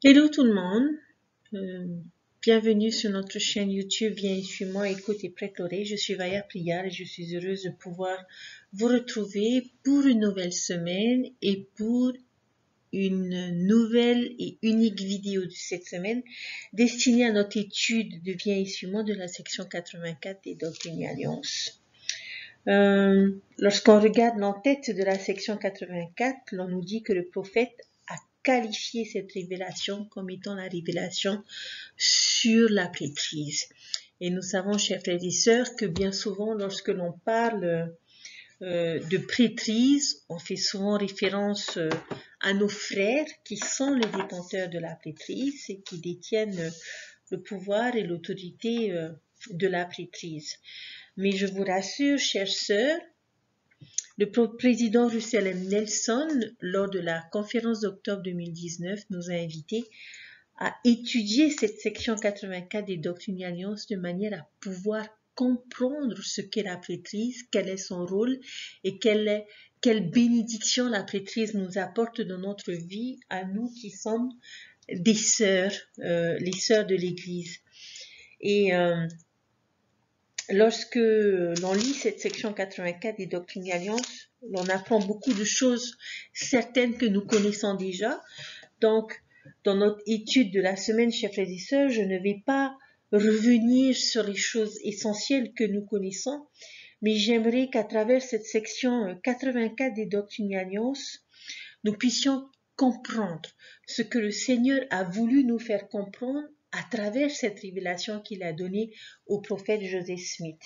Hello tout le monde, Euh, bienvenue sur notre chaîne YouTube Viens et suis-moi, écoute et prête l'oreille. Je suis Vaya Priyar et je suis heureuse de pouvoir vous retrouver pour une nouvelle semaine et pour une nouvelle et unique vidéo de cette semaine destinée à notre étude de Viens et suis-moi de la section 84 des Doctrines et Alliances. Lorsqu'on regarde l'entête de la section 84, l'on nous dit que le prophète a qualifié cette révélation comme étant la révélation sur la prêtrise. Et nous savons, chers frères et sœurs, que bien souvent, lorsque l'on parle de prêtrise, on fait souvent référence à nos frères qui sont les détenteurs de la prêtrise et qui détiennent le pouvoir et l'autorité de la prêtrise. Mais je vous rassure, chères sœurs, le président Russell M. Nelson, lors de la conférence d'octobre 2019, nous a invités à étudier cette section 84 des Doctrines et Alliances de manière à pouvoir comprendre ce qu'est la prêtrise, quel est son rôle et quelle bénédiction la prêtrise nous apporte dans notre vie à nous qui sommes des sœurs, les sœurs de l'Église. Et lorsque l'on lit cette section 84 des Doctrines et Alliances, l'on apprend beaucoup de choses certaines que nous connaissons déjà. Donc, dans notre étude de la semaine, chers frères et sœurs, je ne vais pas revenir sur les choses essentielles que nous connaissons, mais j'aimerais qu'à travers cette section 84 des Doctrines et Alliances, nous puissions comprendre ce que le Seigneur a voulu nous faire comprendre à travers cette révélation qu'il a donnée au prophète Joseph Smith.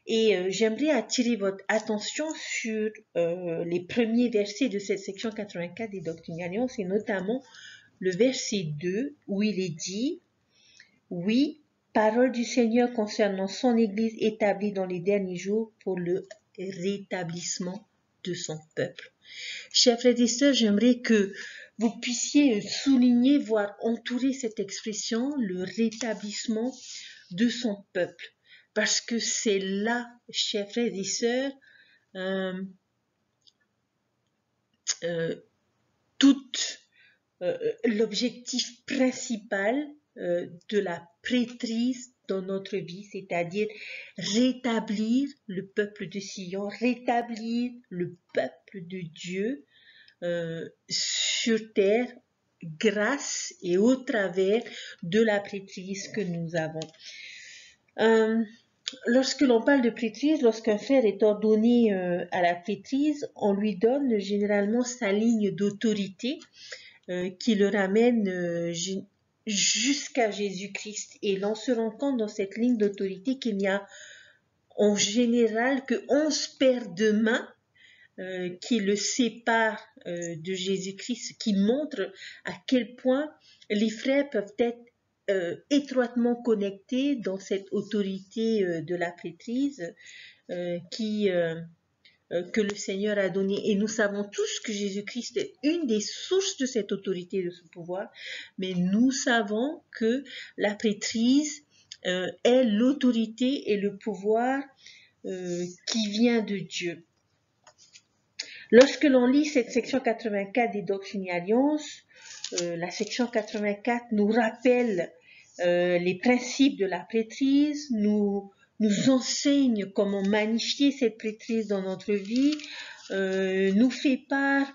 Et j'aimerais attirer votre attention sur les premiers versets de cette section 84 des Doctrines et Alliances, et notamment le verset 2, où il est dit « Oui, parole du Seigneur concernant son Église établie dans les derniers jours pour le rétablissement de son peuple. » Chers frères et sœurs, j'aimerais que vous puissiez souligner, voire entourer cette expression, le rétablissement de son peuple. Parce que c'est là, chers frères et sœurs, l'objectif principal de la prêtrise dans notre vie, c'est-à-dire rétablir le peuple de Sion, rétablir le peuple de Dieu sur terre grâce et au travers de la prêtrise que nous avons. Lorsque l'on parle de prêtrise, lorsqu'un frère est ordonné à la prêtrise, on lui donne généralement sa ligne d'autorité qui le ramène jusqu'à Jésus-Christ. Et l'on se rend compte dans cette ligne d'autorité qu'il n'y a en général que 11 paires de mains qui le séparent de Jésus-Christ, qui montre à quel point les frères peuvent être étroitement connectés dans cette autorité de la prêtrise que le Seigneur a donnée. Et nous savons tous que Jésus-Christ est une des sources de cette autorité, de ce pouvoir, mais nous savons que la prêtrise est l'autorité et le pouvoir qui vient de Dieu. Lorsque l'on lit cette section 84 des Doctrines et Alliances, la section 84 nous rappelle les principes de la prêtrise, nous enseigne comment magnifier cette prêtrise dans notre vie, nous fait part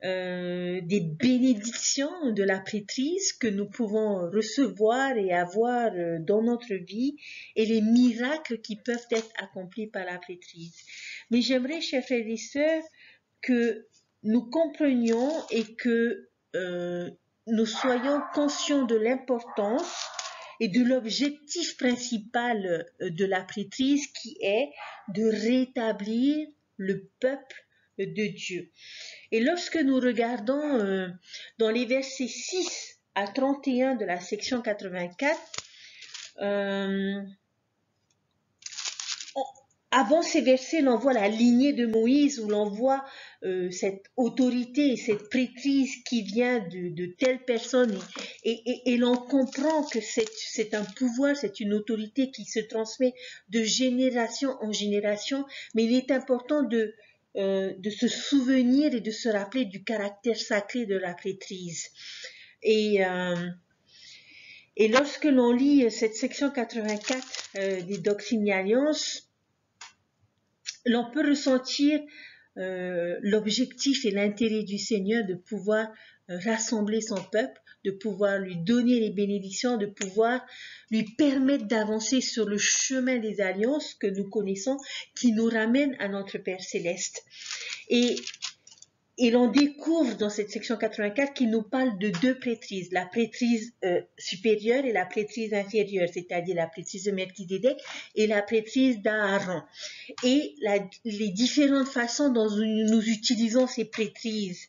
des bénédictions de la prêtrise que nous pouvons recevoir et avoir dans notre vie et les miracles qui peuvent être accomplis par la prêtrise. Mais j'aimerais, chers frères et sœurs, que nous comprenions et que nous soyons conscients de l'importance et de l'objectif principal de la prêtrise qui est de rétablir le peuple de Dieu. Et lorsque nous regardons dans les versets 6 à 31 de la section 84, avant ces versets, l'on voit la lignée de Moïse où l'on voit cette autorité et cette prêtrise qui vient de telle personne et l'on comprend que c'est un pouvoir, c'est une autorité qui se transmet de génération en génération, mais il est important de se souvenir et de se rappeler du caractère sacré de la prêtrise. Et lorsque l'on lit cette section 84 des Doctrines et Alliances, l'on peut ressentir l'objectif et l'intérêt du Seigneur de pouvoir rassembler son peuple, de pouvoir lui donner les bénédictions, de pouvoir lui permettre d'avancer sur le chemin des alliances que nous connaissons, qui nous ramène à notre Père Céleste. Et l'on découvre dans cette section 84 qu'il nous parle de deux prêtrises, la prêtrise supérieure et la prêtrise inférieure, c'est-à-dire la prêtrise de Melchizedek et la prêtrise d'Aaron. Et les différentes façons dont nous utilisons ces prêtrises.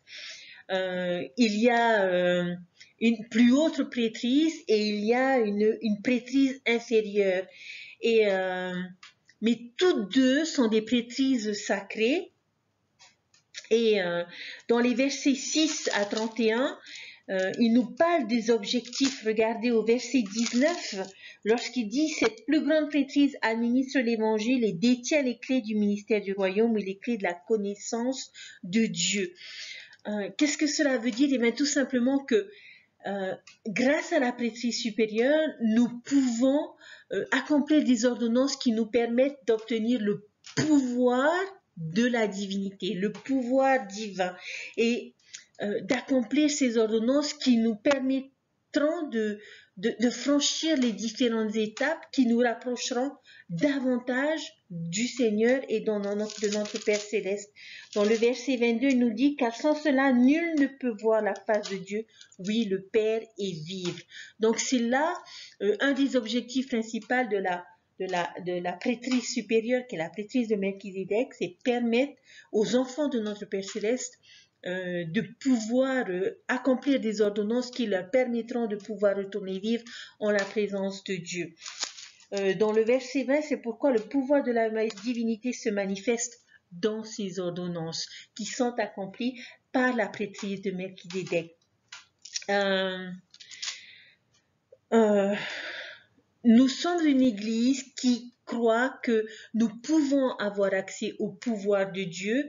Il y a une plus haute prêtrise et il y a une prêtrise inférieure. Mais toutes deux sont des prêtrises sacrées. Et dans les versets 6 à 31, il nous parle des objectifs. Regardez au verset 19, lorsqu'il dit « Cette plus grande prêtrise administre l'évangile et détient les clés du ministère du royaume et les clés de la connaissance de Dieu. » Qu'est-ce que cela veut dire? Eh bien, tout simplement que grâce à la prêtrise supérieure, nous pouvons accomplir des ordonnances qui nous permettent d'obtenir le pouvoir de la divinité, le pouvoir divin, et d'accomplir ces ordonnances qui nous permettront de franchir les différentes étapes qui nous rapprocheront davantage du Seigneur et de notre Père Céleste. Dans le verset 22, il nous dit « Car sans cela, nul ne peut voir la face de Dieu, oui, le Père est vivre. » Donc c'est là un des objectifs principaux de la prêtrise supérieure, qui est la prêtrise de Melchizedek, c'est permettre aux enfants de notre Père Céleste de pouvoir accomplir des ordonnances qui leur permettront de pouvoir retourner vivre en la présence de Dieu. Dans le verset 20, c'est pourquoi le pouvoir de la divinité se manifeste dans ces ordonnances qui sont accomplies par la prêtrise de Melchizedek. Nous sommes une église qui croit que nous pouvons avoir accès au pouvoir de Dieu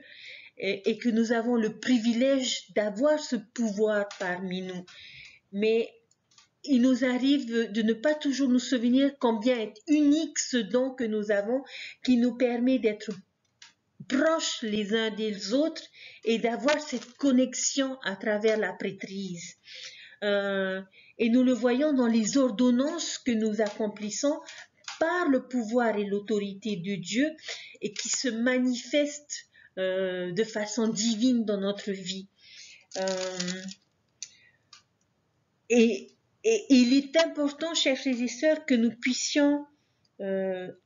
et que nous avons le privilège d'avoir ce pouvoir parmi nous. Mais il nous arrive de ne pas toujours nous souvenir combien est unique ce don que nous avons, qui nous permet d'être proches les uns des autres et d'avoir cette connexion à travers la prêtrise. Et nous le voyons dans les ordonnances que nous accomplissons par le pouvoir et l'autorité de Dieu et qui se manifestent de façon divine dans notre vie. Et il est important, chers frères et sœurs, que nous puissions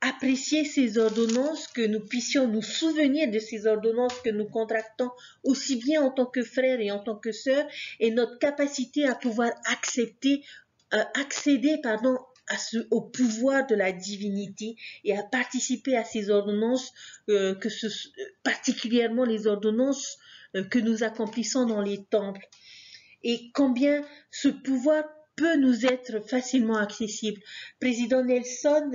apprécier ces ordonnances, que nous puissions nous souvenir de ces ordonnances que nous contractons aussi bien en tant que frères et en tant que sœurs, et notre capacité à pouvoir accéder au pouvoir de la divinité et à participer à ces ordonnances, particulièrement les ordonnances que nous accomplissons dans les temples. Et combien ce pouvoir peut nous être facilement accessible. Président Nelson,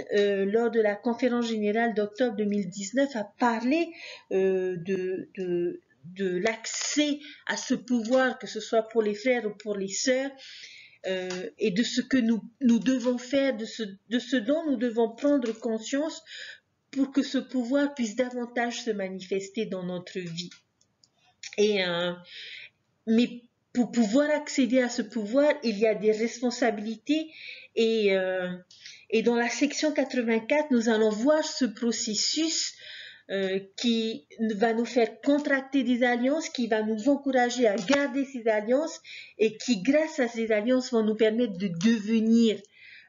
lors de la conférence générale d'octobre 2019, a parlé de l'accès à ce pouvoir, que ce soit pour les frères ou pour les sœurs, et de ce que nous devons faire, de ce dont nous devons prendre conscience pour que ce pouvoir puisse davantage se manifester dans notre vie. Mais pour pouvoir accéder à ce pouvoir, il y a des responsabilités et dans la section 84, nous allons voir ce processus qui va nous faire contracter des alliances, qui va nous encourager à garder ces alliances et qui, grâce à ces alliances, vont nous permettre de devenir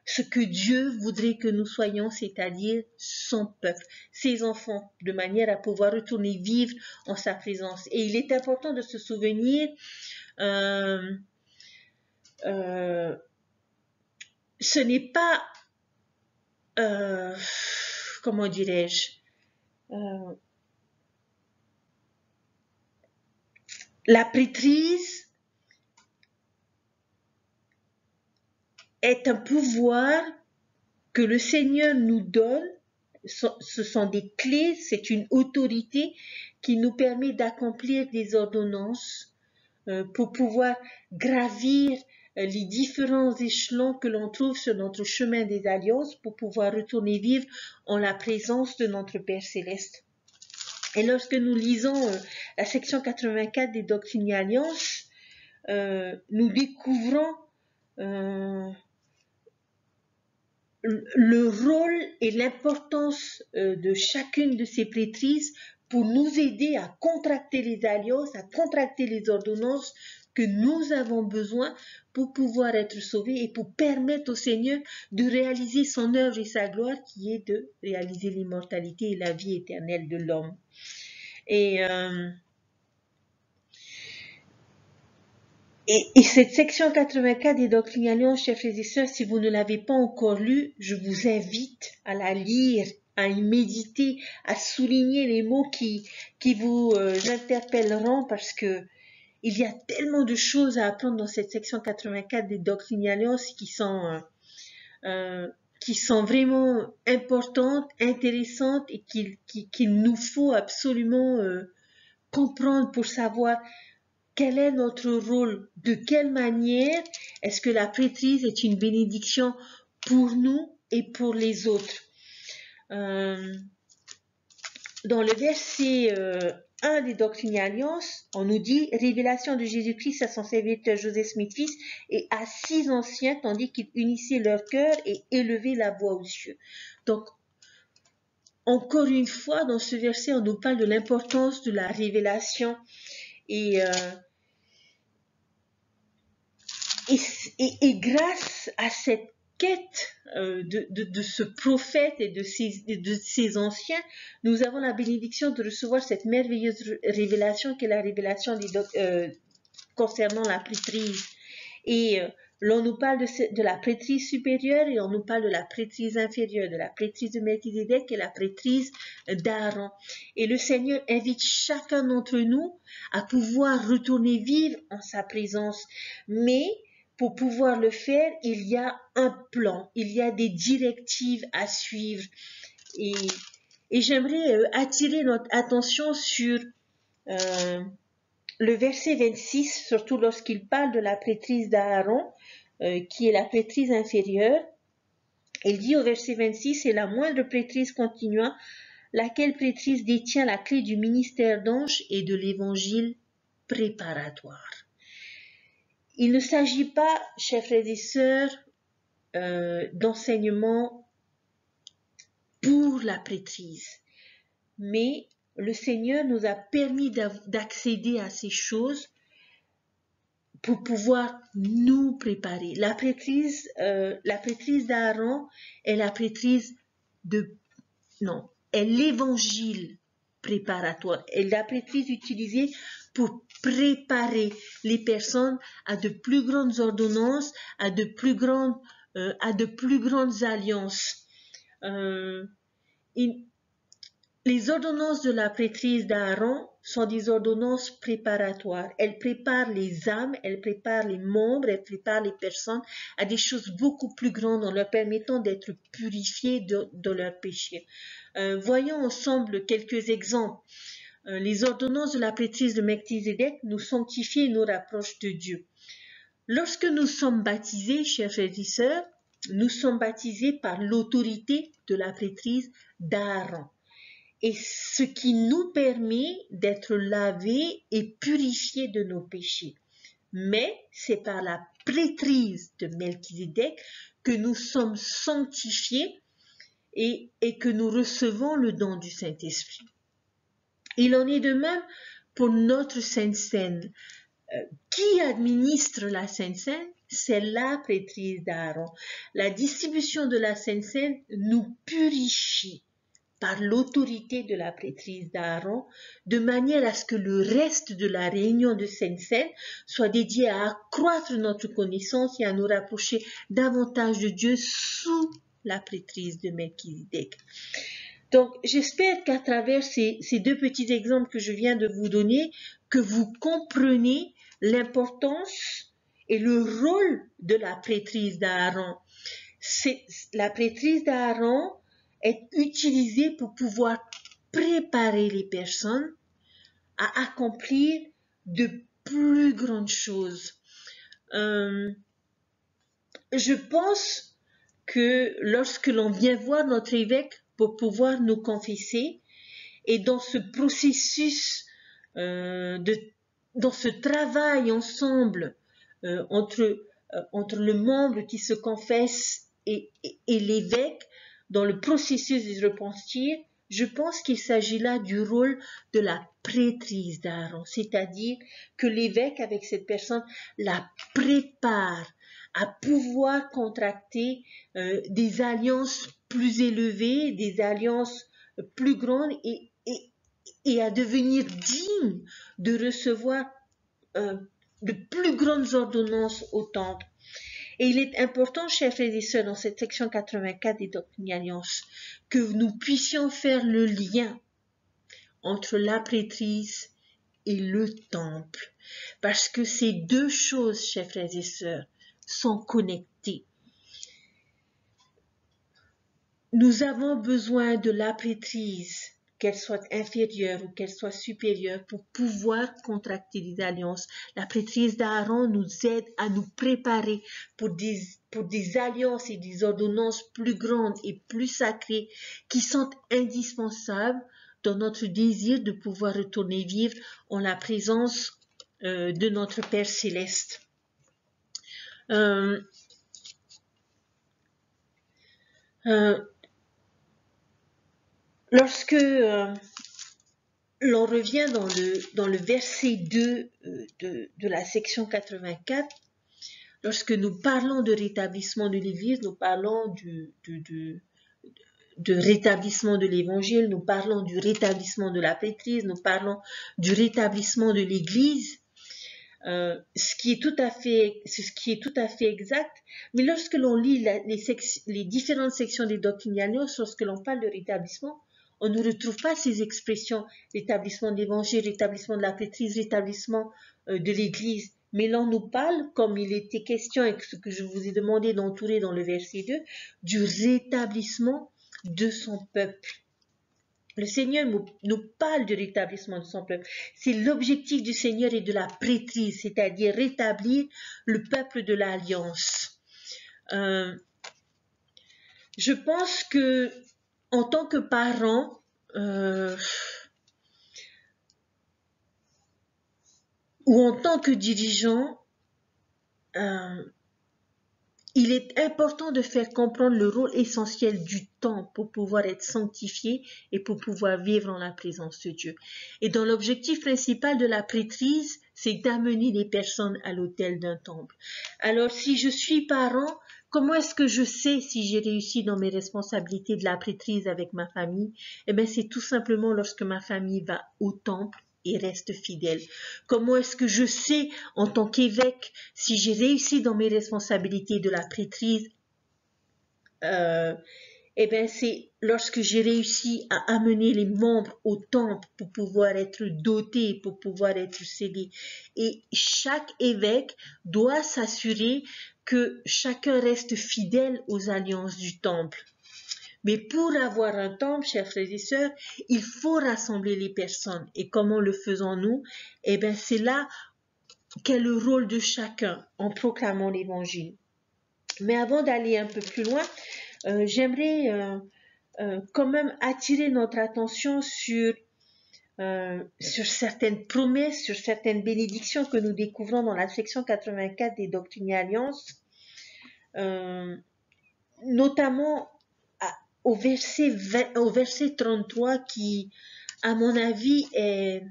ce que Dieu voudrait que nous soyons, c'est-à-dire son peuple, ses enfants, de manière à pouvoir retourner vivre en sa présence. Et il est important de se souvenir ce n'est pas, comment dirais-je, la prêtrise est un pouvoir que le Seigneur nous donne. Ce sont des clés, c'est une autorité qui nous permet d'accomplir des ordonnances pour pouvoir gravir les différents échelons que l'on trouve sur notre chemin des alliances pour pouvoir retourner vivre en la présence de notre Père Céleste. Et lorsque nous lisons la section 84 des Doctrines et Alliances, nous découvrons le rôle et l'importance de chacune de ces prêtrises pour nous aider à contracter les alliances, à contracter les ordonnances que nous avons besoin pour pouvoir être sauvés et pour permettre au Seigneur de réaliser son œuvre et sa gloire qui est de réaliser l'immortalité et la vie éternelle de l'homme. Et cette section 84 des Doctrines et Alliances, chers frères et sœurs, si vous ne l'avez pas encore lue, je vous invite à la lire, à y méditer, à souligner les mots qui vous interpelleront parce que il y a tellement de choses à apprendre dans cette section 84 des Doctrines et Alliances qui sont vraiment importantes, intéressantes et qu'il nous faut absolument comprendre pour savoir quel est notre rôle, de quelle manière est-ce que la prêtrise est une bénédiction pour nous et pour les autres. Dans le verset 1 des Doctrines et Alliances, on nous dit « Révélation de Jésus-Christ à son serviteur Joseph Smith fils et à 6 anciens, tandis qu'ils unissaient leur cœur et élevaient la voix aux cieux. » Donc, encore une fois, dans ce verset, on nous parle de l'importance de la révélation et grâce à cette quête de ce prophète et de ces anciens, nous avons la bénédiction de recevoir cette merveilleuse révélation qui est la révélation concernant la prêtrise. Et l'on nous parle de la prêtrise supérieure et on nous parle de la prêtrise inférieure, de la prêtrise de Melchizedek et la prêtrise d'Aaron. Et le Seigneur invite chacun d'entre nous à pouvoir retourner vivre en sa présence. Mais pour pouvoir le faire, il y a un plan, il y a des directives à suivre. Et j'aimerais attirer notre attention sur le verset 26, surtout lorsqu'il parle de la prêtrise d'Aaron, qui est la prêtrise inférieure. Il dit au verset 26, « C'est la moindre prêtrise continua, laquelle prêtrise détient la clé du ministère d'ange et de l'évangile préparatoire. » Il ne s'agit pas, chers frères et sœurs, d'enseignement pour la prêtrise, mais le Seigneur nous a permis d'accéder à ces choses pour pouvoir nous préparer. La prêtrise d'Aaron est la prêtrise est l'évangile préparatoire. Elle est la prêtrise utilisée pour préparer les personnes à de plus grandes ordonnances, à de plus grandes alliances. Les ordonnances de la prêtrise d'Aaron sont des ordonnances préparatoires. Elles préparent les âmes, elles préparent les membres, elles préparent les personnes à des choses beaucoup plus grandes en leur permettant d'être purifiés de leurs péchés. Voyons ensemble quelques exemples. Les ordonnances de la prêtrise de Melchizedek nous sanctifient et nous rapprochent de Dieu. Lorsque nous sommes baptisés, chers frères et sœurs, nous sommes baptisés par l'autorité de la prêtrise d'Aaron. Et ce qui nous permet d'être lavés et purifiés de nos péchés. Mais c'est par la prêtrise de Melchizedek que nous sommes sanctifiés et que nous recevons le don du Saint-Esprit. Il en est de même pour notre Sainte Seine. Qui administre la Sainte Seine? C'est la prêtrise d'Aaron. La distribution de la Sainte Seine nous purifie par l'autorité de la prêtrise d'Aaron, de manière à ce que le reste de la réunion de Sainte Seine soit dédié à accroître notre connaissance et à nous rapprocher davantage de Dieu sous la prêtrise de Melchizedek. Donc, j'espère qu'à travers ces deux petits exemples que je viens de vous donner, que vous comprenez l'importance et le rôle de la prêtrise d'Aaron. La prêtrise d'Aaron est utilisée pour pouvoir préparer les personnes à accomplir de plus grandes choses. je pense que lorsque l'on vient voir notre évêque pour pouvoir nous confesser, et dans ce processus, dans ce travail ensemble entre le membre qui se confesse et l'évêque, dans le processus de repentir, je pense qu'il s'agit là du rôle de la prêtrise d'Aaron, c'est-à-dire que l'évêque, avec cette personne, la prépare à pouvoir contracter des alliances plus élevées, des alliances plus grandes et à devenir digne de recevoir de plus grandes ordonnances au temple. Et il est important, chers frères et sœurs, dans cette section 84 des Doctrines et Alliances, que nous puissions faire le lien entre la prêtrise et le temple. Parce que ces deux choses, chers frères et sœurs, sont connectées. Nous avons besoin de la prêtrise, qu'elle soit inférieure ou qu'elle soit supérieure, pour pouvoir contracter des alliances. La prêtrise d'Aaron nous aide à nous préparer pour des alliances et des ordonnances plus grandes et plus sacrées qui sont indispensables dans notre désir de pouvoir retourner vivre en la présence de notre Père céleste. Lorsque l'on revient dans le verset 2 de la section 84, lorsque nous parlons de rétablissement de l'Église, nous parlons de rétablissement de l'Évangile, nous parlons du rétablissement de la prêtrise, nous parlons du rétablissement de l'Église, ce qui est tout à fait exact. Mais lorsque l'on lit les différentes sections des Doctrines et Alliances, lorsque l'on parle de rétablissement, on ne retrouve pas ces expressions, rétablissement de l'Évangile, rétablissement de la prêtrise, rétablissement de l'Église. Mais l'on nous parle, comme il était question et ce que je vous ai demandé d'entourer dans le verset 2, du rétablissement de son peuple. Le Seigneur nous parle du rétablissement de son peuple. C'est l'objectif du Seigneur et de la prêtrise, c'est-à-dire rétablir le peuple de l'Alliance. Je pense que en tant que parent, ou en tant que dirigeant, il est important de faire comprendre le rôle essentiel du temps pour pouvoir être sanctifié et pour pouvoir vivre en la présence de Dieu. Et dans l'objectif principal de la prêtrise, c'est d'amener les personnes à l'autel d'un temple. Alors, si je suis parent, comment est-ce que je sais si j'ai réussi dans mes responsabilités de la prêtrise avec ma famille? Eh bien, c'est tout simplement lorsque ma famille va au temple et reste fidèle. Comment est-ce que je sais, en tant qu'évêque, si j'ai réussi dans mes responsabilités de la prêtrise? Eh bien, c'est lorsque j'ai réussi à amener les membres au temple pour pouvoir être dotés, pour pouvoir être scellés. Et chaque évêque doit s'assurer que chacun reste fidèle aux alliances du temple. Mais pour avoir un temple, chers frères et sœurs, il faut rassembler les personnes. Et comment le faisons-nous? Eh bien, c'est là qu'est le rôle de chacun en proclamant l'Évangile. Mais avant d'aller un peu plus loin, j'aimerais quand même attirer notre attention sur certaines promesses, sur certaines bénédictions que nous découvrons dans la section 84 des Doctrines et Alliances, notamment au verset 33 qui, à mon avis, est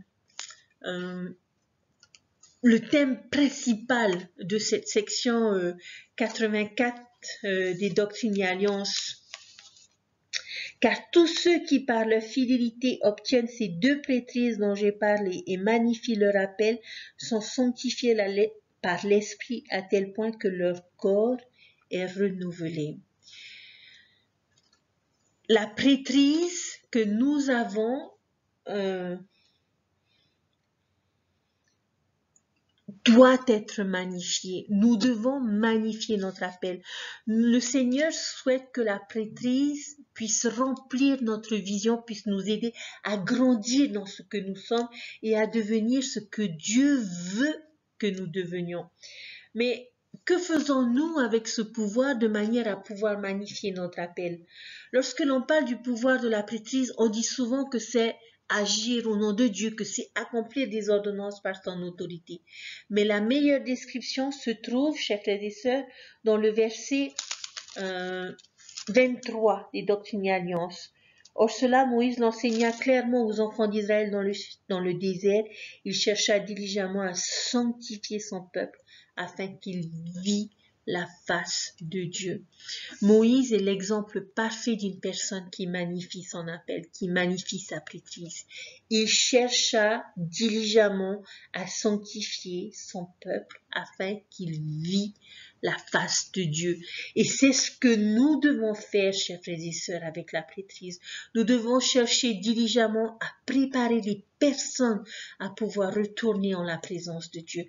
le thème principal de cette section 84 des Doctrines et Alliances. Car tous ceux qui par leur fidélité obtiennent ces deux prêtrises dont j'ai parlé et magnifient leur appel sont sanctifiés par l'Esprit à tel point que leur corps est renouvelé. La prêtrise que nous avons doit être magnifiée. Nous devons magnifier notre appel. Le Seigneur souhaite que la prêtrise puisse remplir notre vision, puisse nous aider à grandir dans ce que nous sommes et à devenir ce que Dieu veut que nous devenions. Mais que faisons-nous avec ce pouvoir de manière à pouvoir magnifier notre appel? Lorsque l'on parle du pouvoir de la prêtrise, on dit souvent que c'est agir au nom de Dieu, que c'est accomplir des ordonnances par son autorité. Mais la meilleure description se trouve, chers frères et sœurs, dans le verset 23 des Doctrines et Alliances. Or cela, Moïse l'enseigna clairement aux enfants d'Israël dans le désert. Il chercha diligemment à sanctifier son peuple afin qu'il vît la face de Dieu. Moïse est l'exemple parfait d'une personne qui magnifie son appel, qui magnifie sa prêtrise. Il chercha diligemment à sanctifier son peuple afin qu'il vît la face de Dieu. Et c'est ce que nous devons faire, chers frères et sœurs, avec la prêtrise. Nous devons chercher diligemment à préparer les personnes à pouvoir retourner en la présence de Dieu.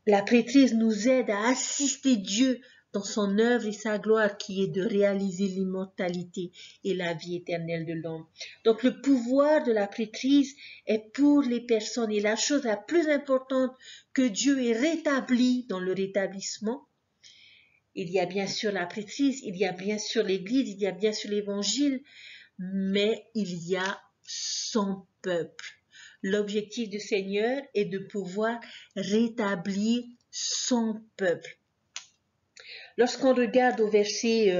La prêtrise nous aide à assister Dieu dans son œuvre et sa gloire qui est de réaliser l'immortalité et la vie éternelle de l'homme. Donc le pouvoir de la prêtrise est pour les personnes et la chose la plus importante que Dieu ait rétablie dans le rétablissement. Il y a bien sûr la prêtrise, il y a bien sûr l'Église, il y a bien sûr l'Évangile, mais il y a son peuple. L'objectif du Seigneur est de pouvoir rétablir son peuple. Lorsqu'on regarde au verset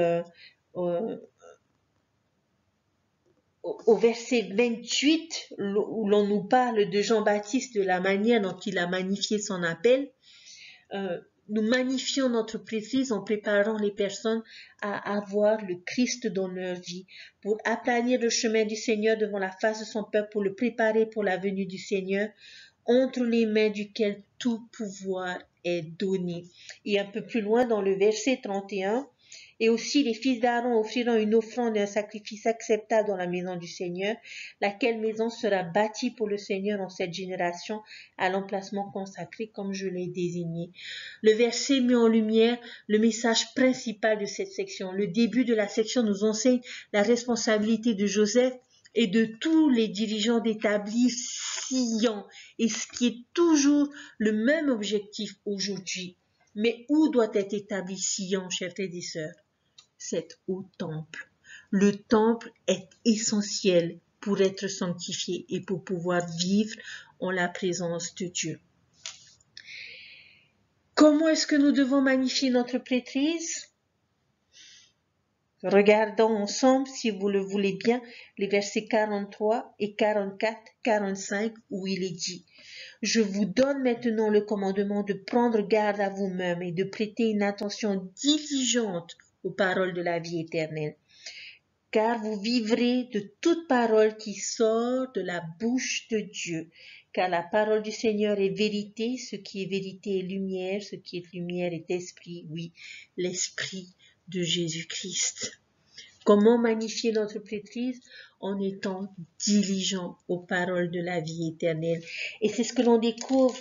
28, où l'on nous parle de Jean-Baptiste, de la manière dont il a magnifié son appel, nous magnifions notre prêtrise en préparant les personnes à avoir le Christ dans leur vie, pour aplanir le chemin du Seigneur devant la face de son peuple, pour le préparer pour la venue du Seigneur, entre les mains duquel tout pouvoir est donné. Et un peu plus loin dans le verset 31, et aussi les fils d'Aaron offriront une offrande et un sacrifice acceptable dans la maison du Seigneur, laquelle maison sera bâtie pour le Seigneur en cette génération à l'emplacement consacré comme je l'ai désigné. Le verset met en lumière le message principal de cette section. Le début de la section nous enseigne la responsabilité de Joseph et de tous les dirigeants d'établir Sion, et ce qui est toujours le même objectif aujourd'hui. Mais où doit être établi Sion, chers frères et sœurs? C'est au temple. Le temple est essentiel pour être sanctifié et pour pouvoir vivre en la présence de Dieu. Comment est-ce que nous devons magnifier notre prêtrise? Regardons ensemble, si vous le voulez bien, les versets 43 et 44, 45, où il est dit « Je vous donne maintenant le commandement de prendre garde à vous-même et de prêter une attention diligente aux paroles de la vie éternelle. Car vous vivrez de toute parole qui sort de la bouche de Dieu. Car la parole du Seigneur est vérité, ce qui est vérité est lumière, ce qui est lumière est esprit, oui, l'esprit de Jésus-Christ. » Comment magnifier notre prêtrise? En étant diligent aux paroles de la vie éternelle. Et c'est ce que l'on découvre.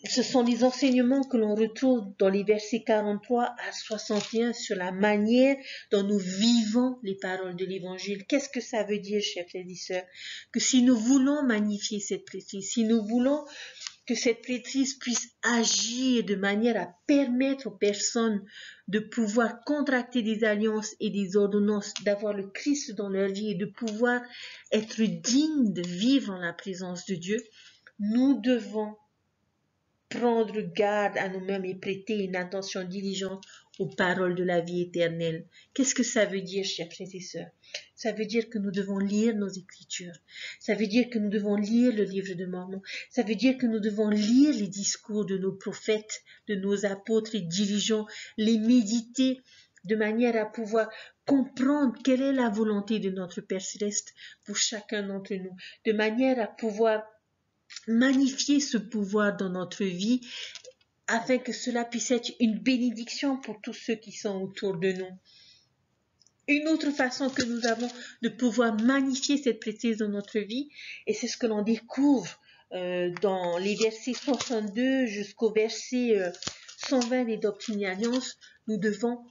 Ce sont les enseignements que l'on retrouve dans les versets 43 à 61 sur la manière dont nous vivons les paroles de l'Évangile. Qu'est-ce que ça veut dire, chers frères et sœurs? Que si nous voulons magnifier cette prêtrise, si nous voulons que cette prêtrise puisse agir de manière à permettre aux personnes de pouvoir contracter des alliances et des ordonnances, d'avoir le Christ dans leur vie et de pouvoir être dignes de vivre en la présence de Dieu, nous devons prendre garde à nous-mêmes et prêter une attention diligente aux paroles de la vie éternelle. Qu'est-ce que ça veut dire, chers frères et sœurs? Ça veut dire que nous devons lire nos Écritures. Ça veut dire que nous devons lire le livre de Mormon. Ça veut dire que nous devons lire les discours de nos prophètes, de nos apôtres et dirigeants, les méditer de manière à pouvoir comprendre quelle est la volonté de notre Père Céleste pour chacun d'entre nous, de manière à pouvoir magnifier ce pouvoir dans notre vie afin que cela puisse être une bénédiction pour tous ceux qui sont autour de nous. Une autre façon que nous avons de pouvoir magnifier cette prêtrise dans notre vie, et c'est ce que l'on découvre dans les versets 62 jusqu'au verset 120 des Doctrines et Alliances, nous devons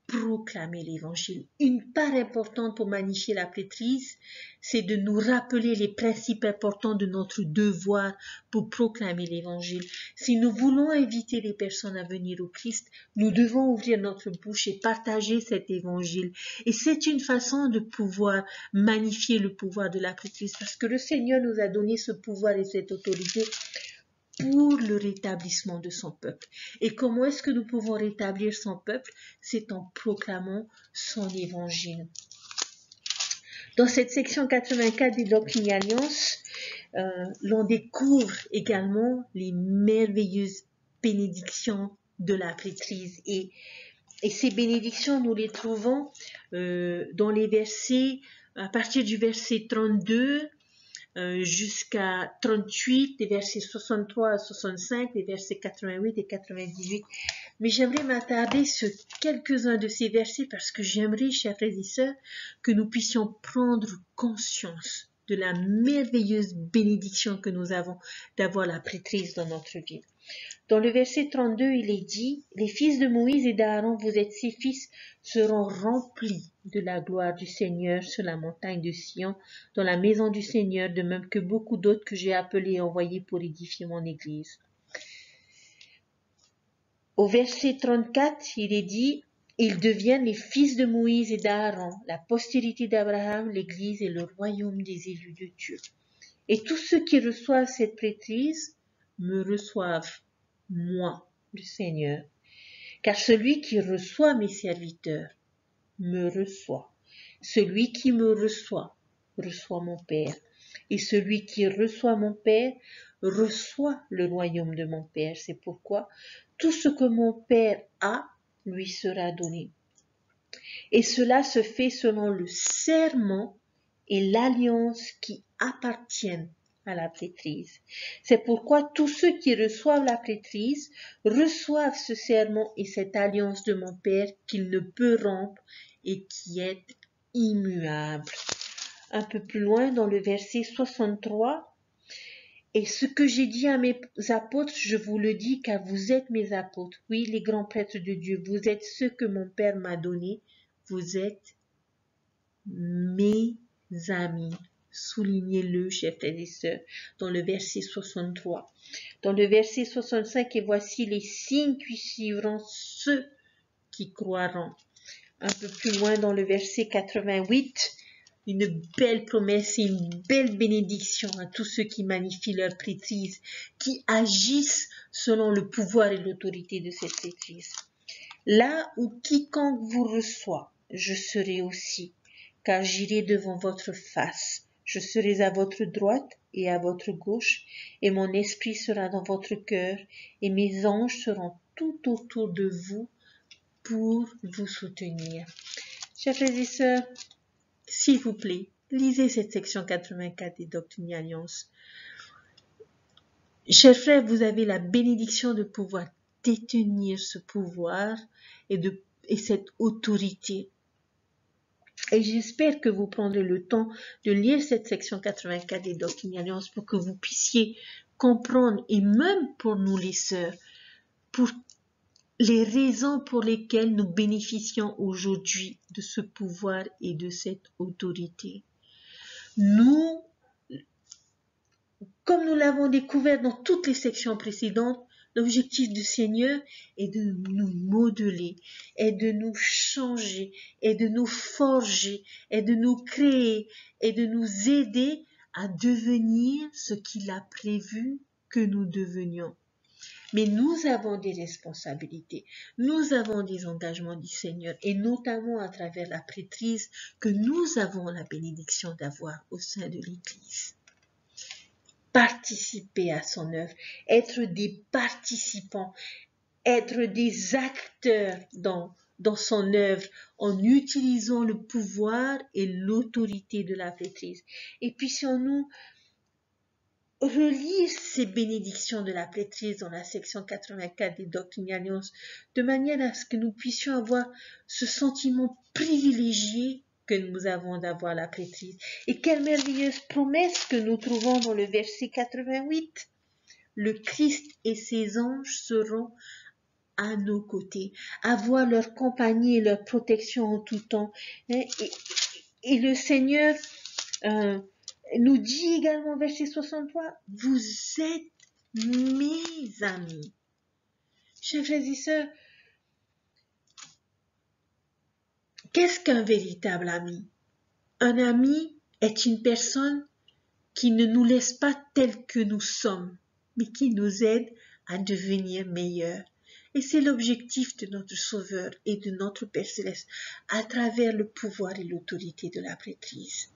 proclamer l'évangile. Une part importante pour magnifier la prêtrise, c'est de nous rappeler les principes importants de notre devoir pour proclamer l'évangile. Si nous voulons inviter les personnes à venir au Christ, nous devons ouvrir notre bouche et partager cet évangile. Et c'est une façon de pouvoir magnifier le pouvoir de la prêtrise, parce que le Seigneur nous a donné ce pouvoir et cette autorité pour le rétablissement de son peuple. Et comment est-ce que nous pouvons rétablir son peuple? C'est en proclamant son évangile. Dans cette section 84 des Doctrines et Alliances, l'on découvre également les merveilleuses bénédictions de la prêtrise. Et ces bénédictions, nous les trouvons dans les versets, à partir du verset 32, jusqu'à 38, les versets 63 à 65, les versets 88 et 98. Mais j'aimerais m'attarder sur quelques-uns de ces versets parce que j'aimerais, chers frères et sœurs, que nous puissions prendre conscience de la merveilleuse bénédiction que nous avons d'avoir la prêtrise dans notre vie. Dans le verset 32, il est dit, « Les fils de Moïse et d'Aaron, vous êtes ses fils, seront remplis de la gloire du Seigneur sur la montagne de Sion, dans la maison du Seigneur, de même que beaucoup d'autres que j'ai appelés et envoyés pour édifier mon Église. » Au verset 34, il est dit, « Ils deviennent les fils de Moïse et d'Aaron, la postérité d'Abraham, l'Église et le royaume des élus de Dieu. Et tous ceux qui reçoivent cette prêtrise me reçoivent, moi, le Seigneur. Car celui qui reçoit mes serviteurs me reçoit. Celui qui me reçoit, reçoit mon Père. Et celui qui reçoit mon Père, reçoit le royaume de mon Père. C'est pourquoi tout ce que mon Père a, lui sera donné. Et cela se fait selon le serment et l'alliance qui appartiennent à la prêtrise. C'est pourquoi tous ceux qui reçoivent la prêtrise reçoivent ce serment et cette alliance de mon Père qu'il ne peut rompre et qui est immuable. Un peu plus loin dans le verset 63, « Et ce que j'ai dit à mes apôtres, je vous le dis car vous êtes mes apôtres. Oui, les grands prêtres de Dieu, vous êtes ceux que mon Père m'a donnés. Vous êtes mes amis. » Soulignez-le, chers frères et sœurs, dans le verset 63. Dans le verset 65, « Et voici les signes qui suivront ceux qui croiront. » Un peu plus loin, dans le verset 88, une belle promesse et une belle bénédiction à tous ceux qui magnifient leur prêtrise, qui agissent selon le pouvoir et l'autorité de cette prêtrise. « Là où quiconque vous reçoit, je serai aussi, car j'irai devant votre face. Je serai à votre droite et à votre gauche, et mon esprit sera dans votre cœur, et mes anges seront tout autour de vous pour vous soutenir. » Chers frères et sœurs, s'il vous plaît, lisez cette section 84 des Doctrines et Alliances. Chers frères, vous avez la bénédiction de pouvoir détenir ce pouvoir et cette autorité. Et j'espère que vous prendrez le temps de lire cette section 84 des Doctrines et Alliances pour que vous puissiez comprendre, et même pour nous les sœurs, pour les raisons pour lesquelles nous bénéficions aujourd'hui de ce pouvoir et de cette autorité. Nous, comme nous l'avons découvert dans toutes les sections précédentes, l'objectif du Seigneur est de nous modeler, est de nous changer, est de nous forger, est de nous créer, est de nous aider à devenir ce qu'il a prévu que nous devenions. Mais nous avons des responsabilités, nous avons des engagements du Seigneur, et notamment à travers la prêtrise que nous avons la bénédiction d'avoir au sein de l'Église. Participer à son œuvre, être des participants, être des acteurs dans son œuvre en utilisant le pouvoir et l'autorité de la prêtrise. Et puissions-nous relire ces bénédictions de la prêtrise dans la section 84 des Doctrines et Alliances de manière à ce que nous puissions avoir ce sentiment privilégié que nous avons d'avoir la prêtrise. Et quelle merveilleuse promesse que nous trouvons dans le verset 88. « Le Christ et ses anges seront à nos côtés, avoir leur compagnie et leur protection en tout temps. Et le Seigneur nous dit également, verset 63, vous êtes mes amis. Chers frères et sœurs, qu'est-ce qu'un véritable ami? Un ami est une personne qui ne nous laisse pas tels que nous sommes, mais qui nous aide à devenir meilleurs. Et c'est l'objectif de notre Sauveur et de notre Père Céleste à travers le pouvoir et l'autorité de la prêtrise.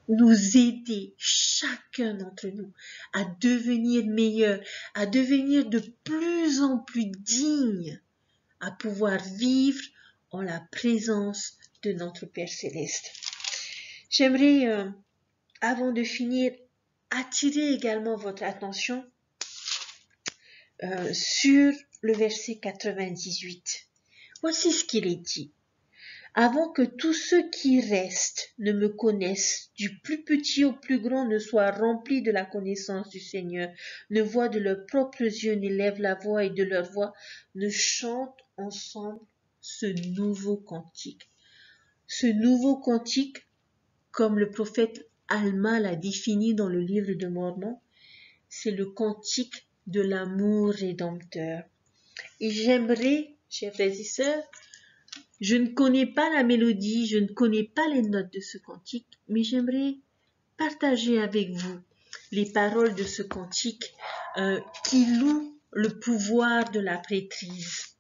Nous aider, chacun d'entre nous, à devenir meilleurs, à devenir de plus en plus dignes, à pouvoir vivre en la présence de notre Père Céleste. J'aimerais, avant de finir, attirer également votre attention sur le verset 98. Voici ce qu'il est dit. Avant que tous ceux qui restent ne me connaissent, du plus petit au plus grand, ne soient remplis de la connaissance du Seigneur, ne voient de leurs propres yeux, n'élèvent la voix et de leur voix ne chantent ensemble ce nouveau cantique. Ce nouveau cantique, comme le prophète Alma l'a défini dans le livre de Mormon, c'est le cantique de l'amour rédempteur. Et j'aimerais, chers frères et sœurs, je ne connais pas la mélodie, je ne connais pas les notes de ce cantique, mais j'aimerais partager avec vous les paroles de ce cantique qui loue le pouvoir de la prêtrise,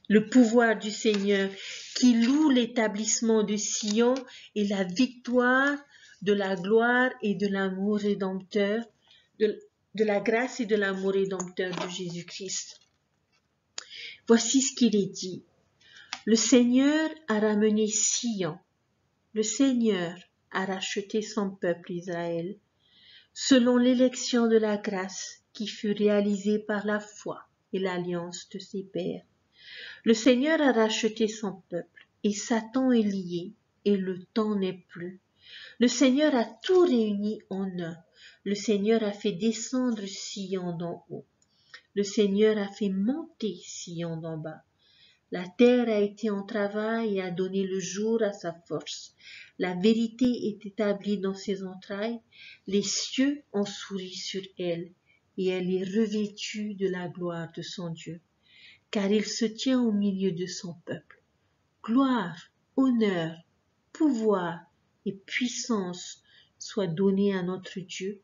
le pouvoir du Seigneur, qui loue l'établissement de Sion et la victoire de la gloire et de l'amour rédempteur, de la grâce et de l'amour rédempteur de Jésus-Christ. Voici ce qu'il est dit. Le Seigneur a ramené Sion. Le Seigneur a racheté son peuple Israël, selon l'élection de la grâce qui fut réalisée par la foi et l'alliance de ses pères. Le Seigneur a racheté son peuple, et Satan est lié, et le temps n'est plus. Le Seigneur a tout réuni en un. Le Seigneur a fait descendre Sion d'en haut. Le Seigneur a fait monter Sion d'en bas. La terre a été en travail et a donné le jour à sa force. La vérité est établie dans ses entrailles. Les cieux ont souri sur elle, et elle est revêtue de la gloire de son Dieu. Car il se tient au milieu de son peuple. Gloire, honneur, pouvoir et puissance soient donnés à notre Dieu,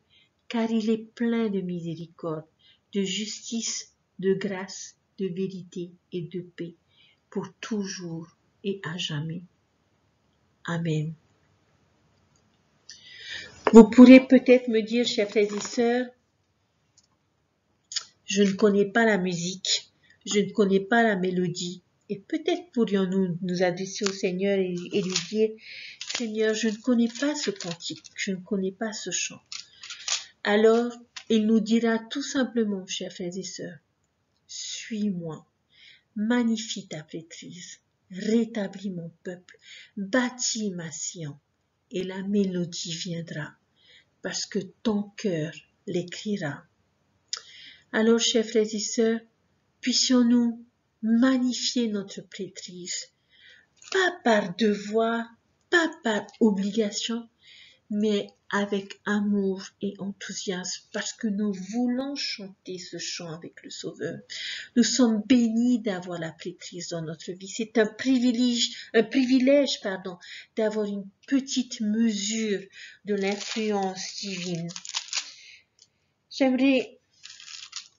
car il est plein de miséricorde, de justice, de grâce, de vérité et de paix, pour toujours et à jamais. Amen. Vous pourrez peut-être me dire, chers frères et sœurs, je ne connais pas la musique, je ne connais pas la mélodie, et peut-être pourrions-nous nous adresser au Seigneur et lui dire, Seigneur, je ne connais pas ce cantique, je ne connais pas ce chant. Alors, il nous dira tout simplement, chers frères et sœurs, suis-moi, magnifie ta prêtrise, rétablis mon peuple, bâtis ma Sion, et la mélodie viendra, parce que ton cœur l'écrira. Alors, chers frères et sœurs, puissions-nous magnifier notre prêtrise, pas par devoir, pas par obligation, mais avec amour et enthousiasme, parce que nous voulons chanter ce chant avec le Sauveur. Nous sommes bénis d'avoir la prêtrise dans notre vie. C'est un privilège, d'avoir une petite mesure de l'influence divine. J'aimerais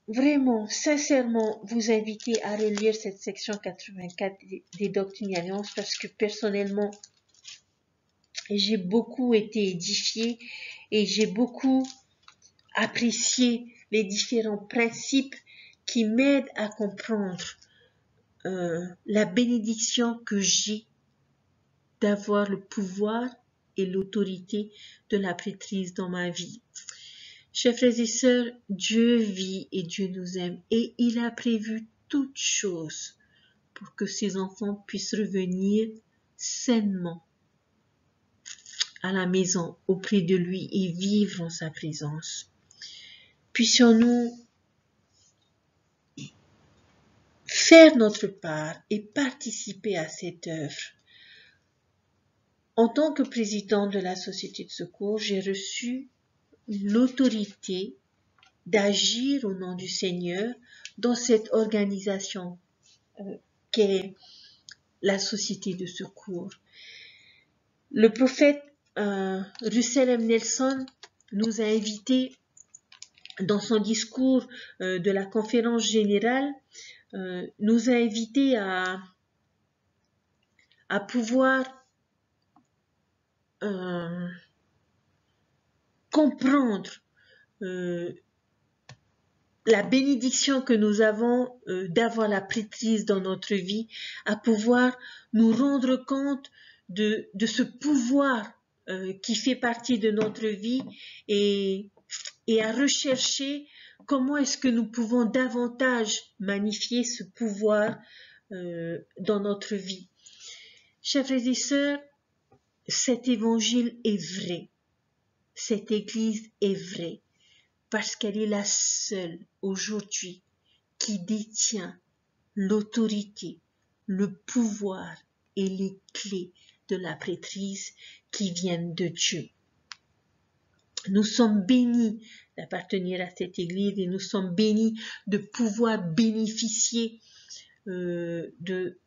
vraiment, sincèrement, vous inviter à relire cette section 84 des Doctrines et Alliances, parce que personnellement, j'ai beaucoup été édifiée et j'ai beaucoup apprécié les différents principes qui m'aident à comprendre la bénédiction que j'ai d'avoir le pouvoir et l'autorité de la prêtrise dans ma vie. Chers frères et sœurs, Dieu vit et Dieu nous aime, et il a prévu toutes choses pour que ses enfants puissent revenir sainement à la maison auprès de lui et vivre en sa présence. Puissions-nous faire notre part et participer à cette œuvre. En tant que présidente de la Société de secours, j'ai reçu l'autorité d'agir au nom du Seigneur dans cette organisation qu'est la Société de secours. Le prophète Russell M. Nelson nous a invités dans son discours de la conférence générale, nous a invités à pouvoir comprendre la bénédiction que nous avons d'avoir la prêtrise dans notre vie, à pouvoir nous rendre compte de ce pouvoir qui fait partie de notre vie et à rechercher comment est-ce que nous pouvons davantage magnifier ce pouvoir dans notre vie. Chers frères et sœurs, cet évangile est vrai, cette église est vraie, parce qu'elle est la seule aujourd'hui qui détient l'autorité, le pouvoir et les clés de la prêtrise qui viennent de Dieu. Nous sommes bénis d'appartenir à cette église et nous sommes bénis de pouvoir bénéficier de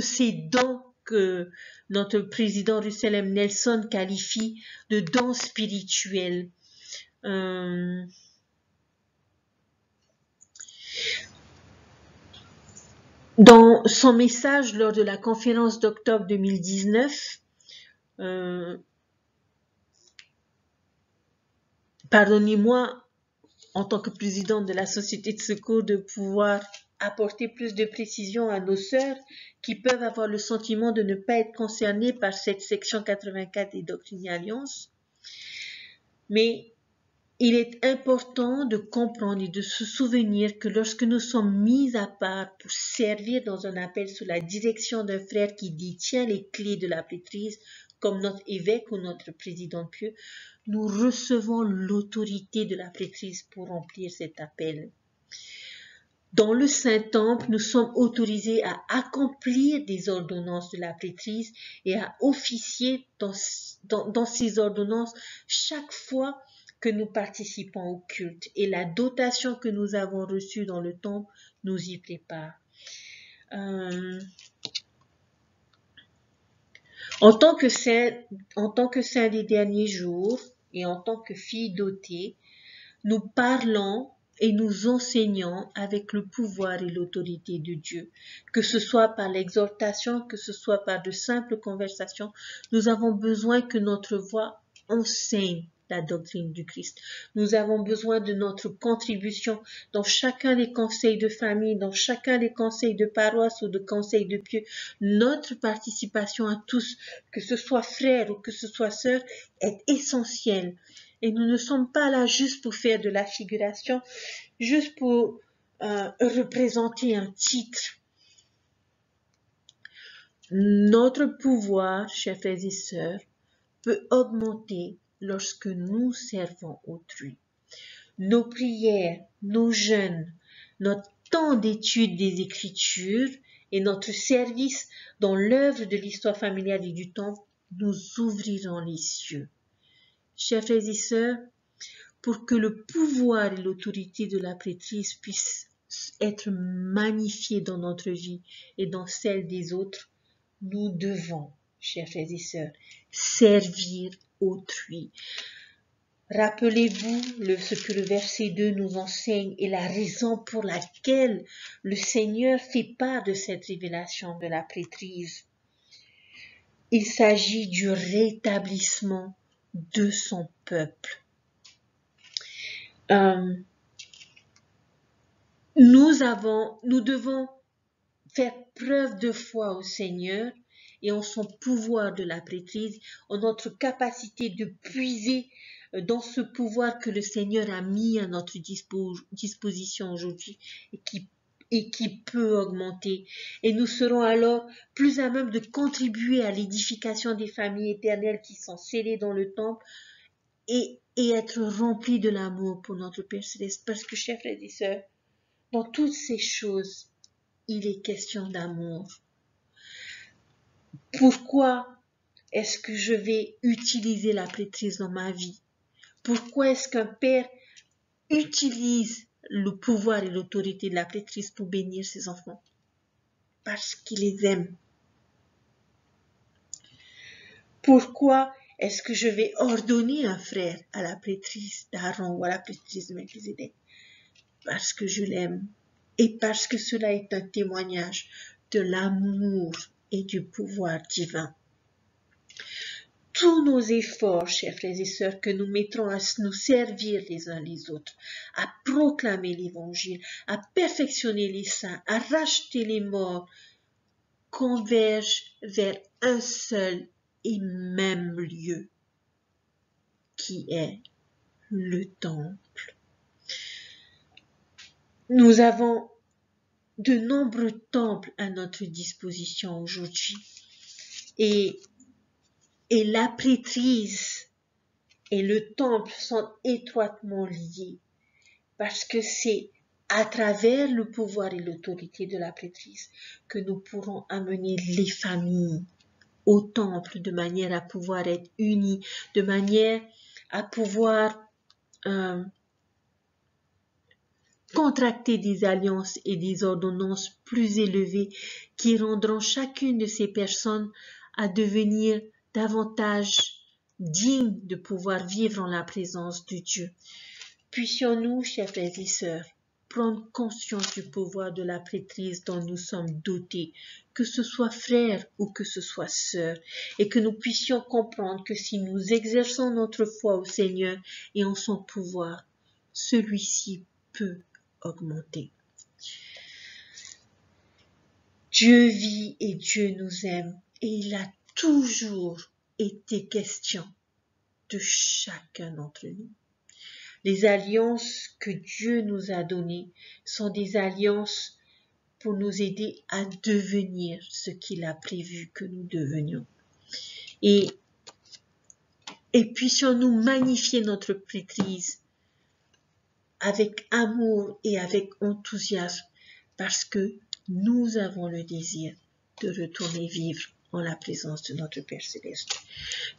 ces dons que notre président Russell M. Nelson qualifie de dons spirituels. Dans son message lors de la conférence d'octobre 2019, pardonnez-moi, en tant que présidente de la Société de secours, de pouvoir apporter plus de précision à nos sœurs qui peuvent avoir le sentiment de ne pas être concernées par cette section 84 des Doctrines et Alliances. Mais il est important de comprendre et de se souvenir que lorsque nous sommes mis à part pour servir dans un appel sous la direction d'un frère qui détient les clés de la prêtrise, comme notre évêque ou notre président pieux, nous recevons l'autorité de la prêtrise pour remplir cet appel. Dans le Saint-Temple, nous sommes autorisés à accomplir des ordonnances de la prêtrise et à officier dans ces ordonnances chaque fois que nous participons au culte. Et la dotation que nous avons reçue dans le temple nous y prépare. En tant que saint des derniers jours et en tant que fille dotée, nous parlons et nous enseignons avec le pouvoir et l'autorité de Dieu. Que ce soit par l'exhortation, que ce soit par de simples conversations, nous avons besoin que notre voix enseigne la doctrine du Christ. Nous avons besoin de notre contribution dans chacun des conseils de famille, dans chacun des conseils de paroisse ou de conseils de pieux. Notre participation à tous, que ce soit frère ou que ce soit sœur, est essentielle. Et nous ne sommes pas là juste pour faire de la figuration, juste pour représenter un titre. Notre pouvoir, chers frères et sœurs, peut augmenter lorsque nous servons autrui. Nos prières, nos jeûnes, notre temps d'étude des Écritures et notre service dans l'œuvre de l'histoire familiale et du temple nous ouvriront les cieux. Chers frères et sœurs, pour que le pouvoir et l'autorité de la prêtrise puissent être magnifiés dans notre vie et dans celle des autres, nous devons, chers frères et sœurs, servir autrui. Rappelez-vous ce que le verset 2 nous enseigne et la raison pour laquelle le Seigneur fait part de cette révélation de la prêtrise. Il s'agit du rétablissement de son peuple. Nous devons faire preuve de foi au Seigneur et en son pouvoir de la prêtrise, en notre capacité de puiser dans ce pouvoir que le Seigneur a mis à notre disposition aujourd'hui et qui peut augmenter. Et nous serons alors plus à même de contribuer à l'édification des familles éternelles qui sont scellées dans le temple et être remplis de l'amour pour notre Père Céleste. Parce que, chers frères et sœurs, dans toutes ces choses, il est question d'amour? Pourquoi est-ce que je vais utiliser la prêtrise dans ma vie? Pourquoi est-ce qu'un père utilise le pouvoir et l'autorité de la prêtrise pour bénir ses enfants? Parce qu'il les aime. Pourquoi est-ce que je vais ordonner un frère à la prêtrise d'Aaron ou à la prêtrise de Melchizedek? Parce que je l'aime et parce que cela est un témoignage de l'amour et du pouvoir divin. Tous nos efforts, chers frères et sœurs, que nous mettrons à nous servir les uns les autres, à proclamer l'évangile, à perfectionner les saints, à racheter les morts, convergent vers un seul et même lieu, qui est le temple. Nous avons de nombreux temples à notre disposition aujourd'hui. Et la prêtrise et le temple sont étroitement liés parce que c'est à travers le pouvoir et l'autorité de la prêtrise que nous pourrons amener les familles au temple de manière à pouvoir être unis, de manière à pouvoir contracter des alliances et des ordonnances plus élevées qui rendront chacune de ces personnes à devenir davantage dignes de pouvoir vivre en la présence de Dieu. Puissions-nous, chers frères et sœurs, prendre conscience du pouvoir de la prêtrise dont nous sommes dotés, que ce soit frères ou que ce soit sœurs, et que nous puissions comprendre que si nous exerçons notre foi au Seigneur et en son pouvoir, celui-ci peut augmenter. Dieu vit et Dieu nous aime, et il a toujours été question de chacun d'entre nous. Les alliances que Dieu nous a données sont des alliances pour nous aider à devenir ce qu'il a prévu que nous devenions. Et puissions-nous magnifier notre prêtrise avec amour et avec enthousiasme, parce que nous avons le désir de retourner vivre en la présence de notre Père Céleste.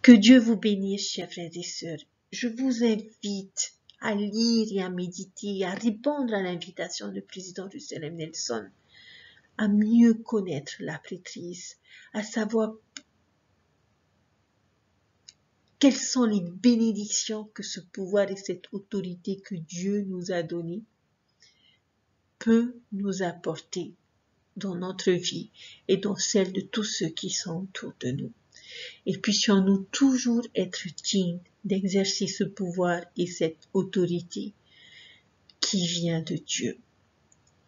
Que Dieu vous bénisse, chers frères et sœurs. Je vous invite à lire et à méditer, à répondre à l'invitation du président Russell M. Nelson, à mieux connaître la prêtrise, à savoir quelles sont les bénédictions que ce pouvoir et cette autorité que Dieu nous a données peut nous apporter dans notre vie et dans celle de tous ceux qui sont autour de nous. Et puissions-nous toujours être dignes d'exercer ce pouvoir et cette autorité qui vient de Dieu.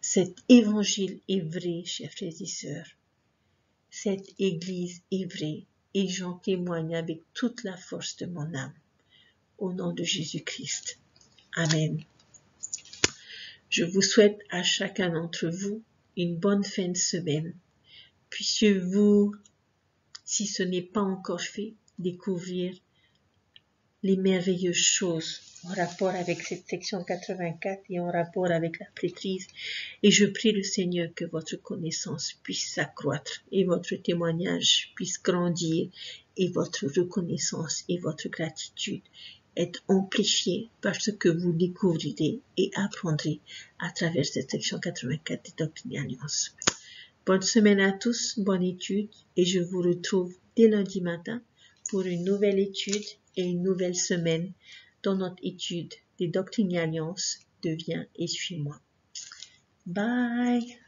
Cet évangile est vrai, chers frères et sœurs. Cette église est vraie et j'en témoigne avec toute la force de mon âme. Au nom de Jésus-Christ. Amen. Je vous souhaite à chacun d'entre vous une bonne fin de semaine. Puissiez-vous, si ce n'est pas encore fait, découvrir les merveilleuses choses en rapport avec cette section 84 et en rapport avec la prêtrise. Et je prie le Seigneur que votre connaissance puisse s'accroître et votre témoignage puisse grandir et votre reconnaissance et votre gratitude être amplifiée par ce que vous découvrirez et apprendrez à travers cette section 84 des Doctrines et Alliances. Bonne semaine à tous, bonne étude et je vous retrouve dès lundi matin pour une nouvelle étude et une nouvelle semaine dans notre étude des Doctrines et Alliances. Deviens et suis-moi. Bye!